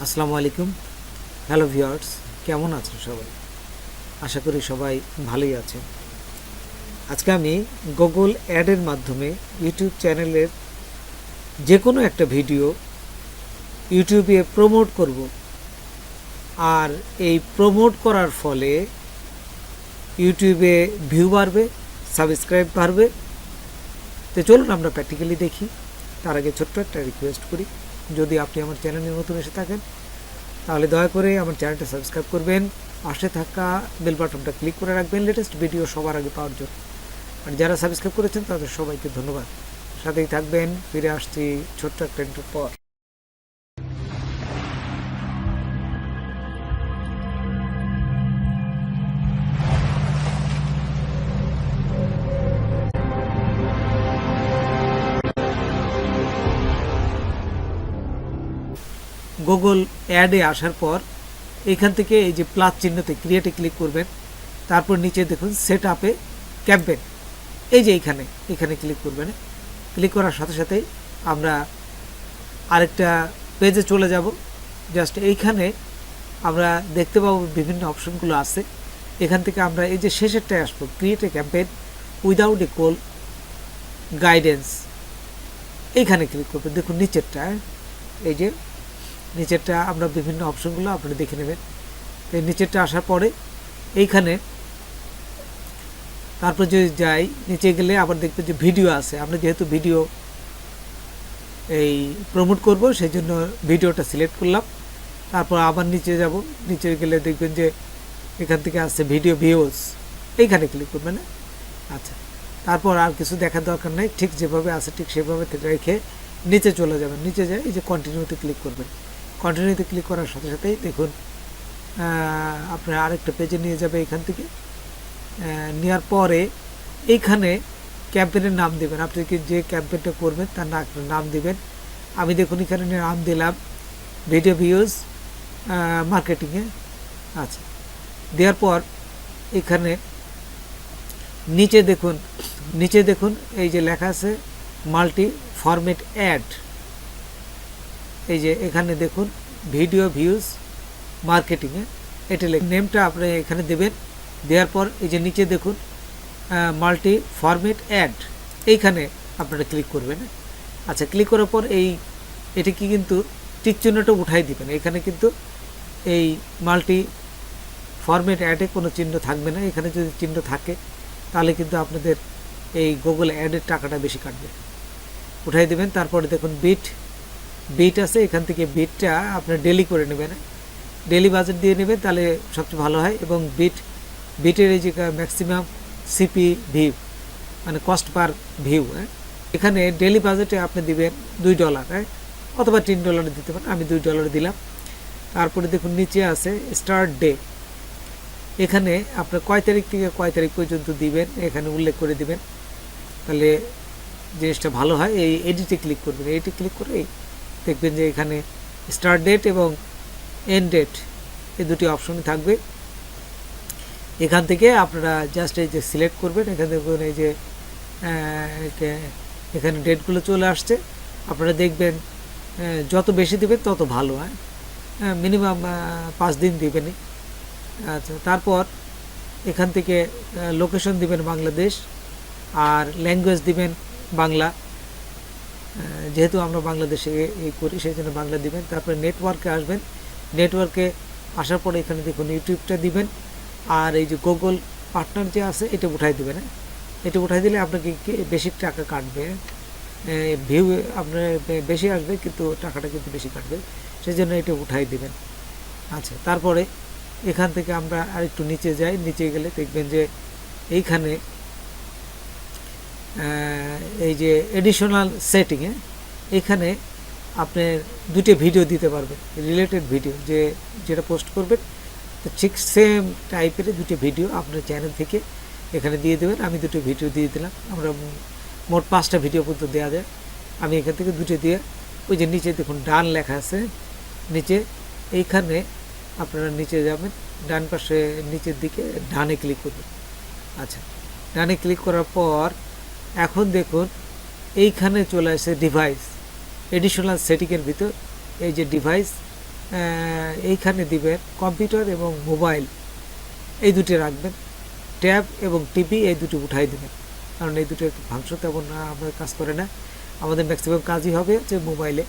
আসসালামু আলাইকুম। Hello viewers, কেমন আছেন সবাই? আশা করি সবাই ভালোই আছেন। আজকে আমি গুগল অ্যাডের মাধ্যমে ইউটিউব চ্যানেলের যে কোনো একটা ভিডিও ইউটিউবে প্রমোট করব, আর এই প্রমোট করার ফলে ইউটিউবে ভিউ বাড়বে, সাবস্ক্রাইব বাড়বে। তো চলুন আমরা প্র্যাকটিক্যালি দেখি। তার আগে ছোট্ট একটা রিকোয়েস্ট করি, যদি আপনি আমার চ্যানেলে নতুন এসে থাকেন তাহলে দয়া করে আমার চ্যানেলটা সাবস্ক্রাইব করবেন, পাশে থাকা বেল বাটনটা ক্লিক করে রাখবেন লেটেস্ট ভিডিও সবার আগে পাওয়ার জন্য। আর যারা সাবস্ক্রাইব করেছেন তাদের সবাইকে ধন্যবাদ। সাথেই থাকবেন, ফিরে আসছি ছোট্ট একটা ইন্টার পর। গুগল অ্যাডে আসার পর এখান থেকে এই যে প্লাস চিহ্নতে ক্রিয়েটে ক্লিক করবেন, তারপর নিচে দেখুন সেট আপে ক্যাম্পেন, এই যে এখানে ক্লিক করবেন। ক্লিক করার সাথে সাথেই আমরা আরেকটা পেজে চলে যাব। জাস্ট এইখানে আমরা দেখতে পাবো বিভিন্ন অপশনগুলো আছে। এখান থেকে আমরা এই যে শেষেরটায় আসবো, create a campaign without a call guidance, এইখানে ক্লিক করবেন। দেখুন নিচেরটা, এই যে নিচেরটা আমরা বিভিন্ন অপশনগুলো আপনারা দেখে নেবেন। এই নিচেরটা আসার পরে এইখানে তারপর যদি যাই নিচে গেলে আবার দেখবেন যে ভিডিও আছে। আমরা যেহেতু ভিডিও এই প্রমোট করব সেই জন্য ভিডিওটা সিলেক্ট করলাম। তারপর আবার নিচে যাব, নিচে গেলে দেখবেন যে এখান থেকে আসছে ভিডিও ভিউজ, এইখানে ক্লিক করবেন। আচ্ছা, তারপর আর কিছু দেখার দরকার নেই, ঠিক যেভাবে আছে ঠিক সেভাবে রেখে নিচে চলে যাবেন। নিচে যায় এই যে কন্টিনিউতে ক্লিক করবেন। কন্টিনিউতে ক্লিক করার সাথে সাথেই দেখুন আপনার আরেকটা পেজে নিয়ে যাবে। এখান থেকে নেওয়ার পরে এইখানে ক্যাম্পেনের নাম দেবেন। আপনি কি যে ক্যাম্পেনটা করবেন তার নাম দিবেন। আমি দেখুন এখানে নাম দিলাম ভিডিও ভিউজ মার্কেটিংয়ে। আচ্ছা, দেওয়ার পর এখানে নিচে দেখুন এই যে লেখা আছে মাল্টি ফরম্যাট অ্যাড, এই যে এখানে দেখুন ভিডিও ভিউজ মার্কেটিংয়ে, এটা নেমটা আপনি এখানে দেবেন। দেওয়ার পর এই যে নিচে দেখুন মাল্টি ফরম্যাট অ্যাড, এইখানে আপনারা ক্লিক করবেন। আচ্ছা, ক্লিক করার পর এটি কি কিন্তু টিক চিহ্নটা উঠাই দিবেন। এখানে কিন্তু এই মাল্টি ফরম্যাট অ্যাডে কোনো চিহ্ন থাকবে না। এখানে যদি চিহ্ন থাকে তাহলে কিন্তু আপনাদের এই গুগল অ্যাডের টাকাটা বেশি কাটবে, উঠাই দেবেন। তারপরে দেখুন বিট আছে, এখান থেকে বিটটা আপনার ডেলি করে নেবেন, ডেলি বাজেট দিয়ে নেবেন, তাহলে সবচেয়ে ভালো হয়। এবং বিটের এই যে ম্যাক্সিমাম সিপি ভিউ মানে কস্ট পার ভিউ, এখানে ডেলি বাজেটে আপনি দিবেন $2, অথবা $3 দিতে পারেন। আমি $2 দিলাম। তারপরে দেখুন নিচে আছে স্টার্ট ডে, এখানে আপনার কয় তারিখ থেকে কয় তারিখ পর্যন্ত দিবেন এখানে উল্লেখ করে দিবেন, তাহলে জিনিসটা ভালো হয়। এই এডিটে ক্লিক করবেন। এডিটে ক্লিক করে দেখবেন যে এখানে স্টার্ট ডেট এবং এন্ড ডেট এই দুটি অপশনই থাকবে। এখান থেকে আপনারা জাস্ট এই যে সিলেক্ট করবেন। এখানে দেখবেন এই যে এখানে ডেটগুলো চলে আসছে। আপনারা দেখবেন যত বেশি দেবেন তত ভালো হয়, মিনিমাম 5 দিন দিবেনই। আচ্ছা, তারপর এখান থেকে লোকেশন দিবেন বাংলাদেশ, আর ল্যাঙ্গুয়েজ দিবেন বাংলা, যেহেতু আমরা বাংলাদেশে এই করি সেই জন্য বাংলা দিবেন। তারপরে নেটওয়ার্কে আসবেন। নেটওয়ার্কে আসার পরে এখানে দেখুন ইউটিউবটা দিবেন, আর এই যে গুগল পার্টনার যে আছে এটা উঠাই দেবেন। এটা উঠাই দিলে আপনাকে বেশি টাকা কাটবে, ভিউ আপনার বেশি আসবে কিন্তু টাকাটা কিন্তু বেশি কাটবে, সেই জন্য এটা উঠাই দিবেন। আচ্ছা, তারপরে এখান থেকে আমরা আরেকটু নিচে যাই। নিচে গেলে দেখবেন যে এইখানে এই যে এডিশনাল সেটিংয়ে এখানে আপনি দুটো ভিডিও দিতে পারবেন, রিলেটেড ভিডিও যেটা পোস্ট করবেন ঠিক সেম টাইপের দুটো ভিডিও আপনার চ্যানেল থেকে এখানে দিয়ে দেবেন। আমি দুটো ভিডিও দিয়ে দিলাম। আমরা মোট 5টা ভিডিও পর্যন্ত দেওয়া যায়। আমি এখান থেকে দুটো দিয়ে ওই যে নিচে দেখুন ডান লেখা আছে, নিচে এইখানে আপনারা নিচে যাবেন, ডান পাশে নিচের দিকে ডানে ক্লিক করবেন। আচ্ছা, ডানে ক্লিক করার পর এখন দেখুন এইখানে চলে আসে ডিভাইস, এডিশনাল সেটিংয়ের ভিতর এই যে ডিভাইস এইখানে দিবেন কম্পিউটার এবং মোবাইল, এই দুটি রাখবেন। ট্যাব এবং টিভি এই দুটি উঠাই দেবেন, কারণ এই দুটো ভাংশ তেমন আমাদের কাজ করে না, আমাদের ম্যাক্সিমাম কাজই হবে যে মোবাইলে।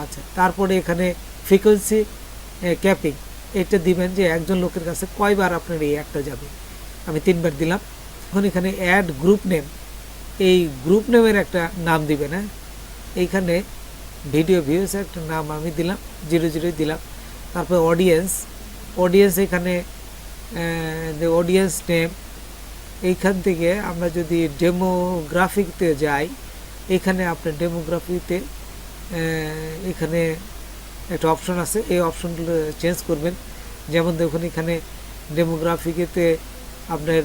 আচ্ছা, তারপরে এখানে ফ্রিকোয়েন্সি ক্যাপিং এটা দিবেন যে একজন লোকের কাছে কয়বার আপনার এই অ্যাডটা যাবে। আমি 3বার দিলাম। এখন এখানে অ্যাড গ্রুপ নেম, এই গ্রুপ নেমের একটা নাম দিবেন। হ্যাঁ, এইখানে ভিডিও ভিউস একটা নাম আমি দিলাম, 00 দিলাম। তারপর অডিয়েন্স এখানে অডিয়েন্স নেম, এইখান থেকে আমরা যদি ডেমোগ্রাফিতে যাই, এখানে আপনার ডেমোগ্রাফিতে এখানে একটা অপশন আছে, এই অপশনগুলো চেঞ্জ করবেন। যেমন দেখুন এখানে ডেমোগ্রাফিতে আপনার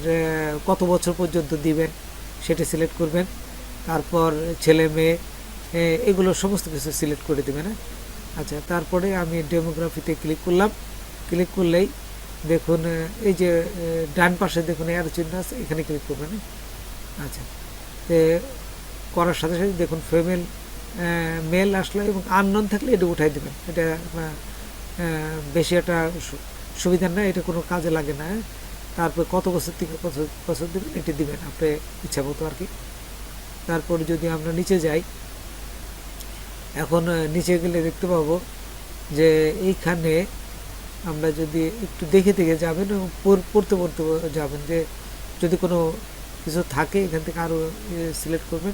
কত বছর পর্যন্ত দিবেন সেটা সিলেক্ট করবেন। তারপর ছেলে মেয়ে এগুলো সমস্ত কিছু সিলেক্ট করে দেবেন। আচ্ছা, তারপরে আমি ডেমোগ্রাফিতে ক্লিক করলাম। ক্লিক করলেই দেখুন এই যে ডান পাশে দেখুন অ্যারো চিহ্ন আছে, এখানে ক্লিক করবেন। আচ্ছা, করার সাথে সাথে দেখুন ফিমেল মেল আসলো এবং আননোন থাকলে এটা উঠাই দেবেন। এটা বেশি একটা সুবিধা না, এটা কোনো কাজে লাগে না। তারপর কত বছর থেকে কত বছর দেবেন এটি দিবেন আপনি ইচ্ছা মতো আর কি। তারপর যদি আমরা নিচে যাই, এখন নিচে গেলে দেখতে পাবো যে এইখানে আমরা যদি একটু দেখে দেখে যাবেন এবং পড়তে যাবেন, যে যদি কোনো কিছু থাকে এখান থেকে আরও সিলেক্ট করবেন।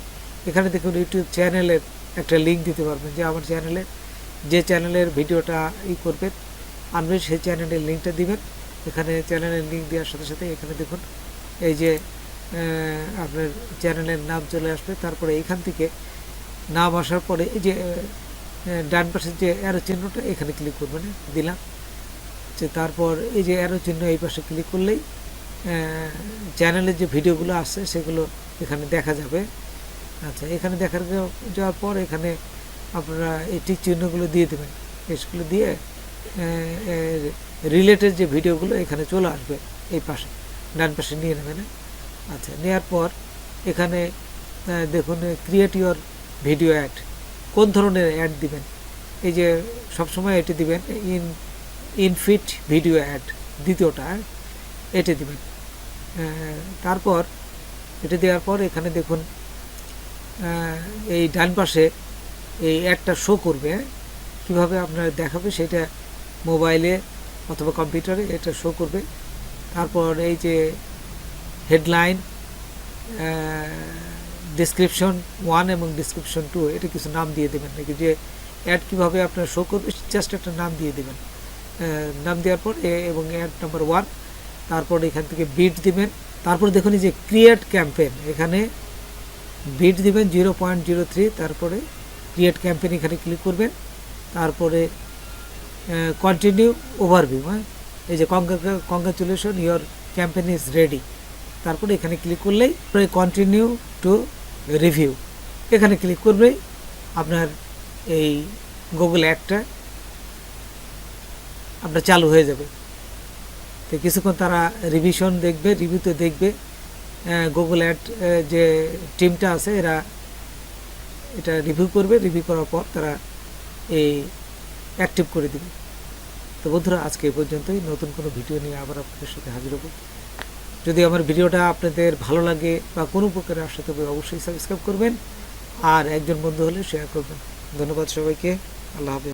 এখানে দেখুন ইউটিউব চ্যানেলের একটা লিঙ্ক দিতে পারবেন, যে আমার চ্যানেলের যে চ্যানেলের ভিডিওটা করবেন আনবেন সেই চ্যানেলের লিঙ্কটা দিবেন। এখানে চ্যানেলের লিঙ্ক দেওয়ার সাথে সাথে এখানে দেখুন এই যে আপনার চ্যানেলের নাম চলে আসবে। তারপরে এখান থেকে নাম আসার পরে এই যে ডান পাশের যে অ্যারো চিহ্নটা এখানে ক্লিক করবেন, দিলাম। তারপর এই যে অ্যারো চিহ্ন এই পাশে ক্লিক করলেই চ্যানেলের যে ভিডিওগুলো আসছে সেগুলো এখানে দেখা যাবে। আচ্ছা, এখানে যাওয়ার পর এখানে আপনারা এই টিক চিহ্নগুলো দিয়ে দেবেন, এগুলো দিয়ে রিলেটেড যে ভিডিওগুলো এখানে চলে আসবে এই পাশে ডান পাশে নিয়ে নেবেন। আচ্ছা, নেওয়ার পর এখানে দেখুন ক্রিয়েট ইউর ভিডিও অ্যাড, কোন ধরনের অ্যাড দিবেন। এই যে সবসময় এটি দিবেন ইনফিট ভিডিও অ্যাড, দ্বিতীয়টা এটি দিবেন। তারপর এটি দেওয়ার পর এখানে দেখুন এই ডান পাশে এই অ্যাডটা শো করবে। কিভাবে আপনার দেখাবে সেটা মোবাইলে অথবা কম্পিউটারে এটা শো করবে। তারপর এই যে হেডলাইন, ডেসক্রিপশন 1 এবং ডেসক্রিপশন 2 এটা কিছু নাম দিয়ে দেবেন, নাকি যে অ্যাড কীভাবে আপনার শো করবে জাস্ট একটা নাম দিয়ে দেবেন। নাম দেওয়ার পর এবং অ্যাড নাম্বার 1, তারপর এখান থেকে বিট দিবেন। তারপর দেখুন এই যে ক্রিয়েট ক্যাম্পেইন, এখানে বিট দিবেন 0.03, তারপরে ক্রিয়েট ক্যাম্পেইন এখানে ক্লিক করবেন। তারপরে কন্টিনিউ ওভারভিউ, এই যে congratulation your campaign is ready, তারপরে এখানে ক্লিক করলেই কন্টিনিউ টু রিভিউ এখানে ক্লিক করলেই আপনার এই গুগল অ্যাডটা আপনার চালু হয়ে যাবে। তো কিছুক্ষণ তারা রিভিশন দেখবে, রিভিউতে দেখবে, গুগল অ্যাড যে টিমটা আছে এরা এটা রিভিউ করবে, রিভিউ করার পর তারা এই অ্যাক্টিভ করে দেবে। তো বন্ধুরা, আজকে এই পর্যন্তই। নতুন কোনো ভিডিও নিয়ে আবার আপনাদের সাথে হাজির হব। যদি আমার ভিডিওটা আপনাদের ভালো লাগে বা কোনো উপকারে আসে তবে অবশ্যই সাবস্ক্রাইব করবেন, আর একজন বন্ধু হলে শেয়ার করবেন। ধন্যবাদ সবাইকে। আল্লাহ হাফেজ।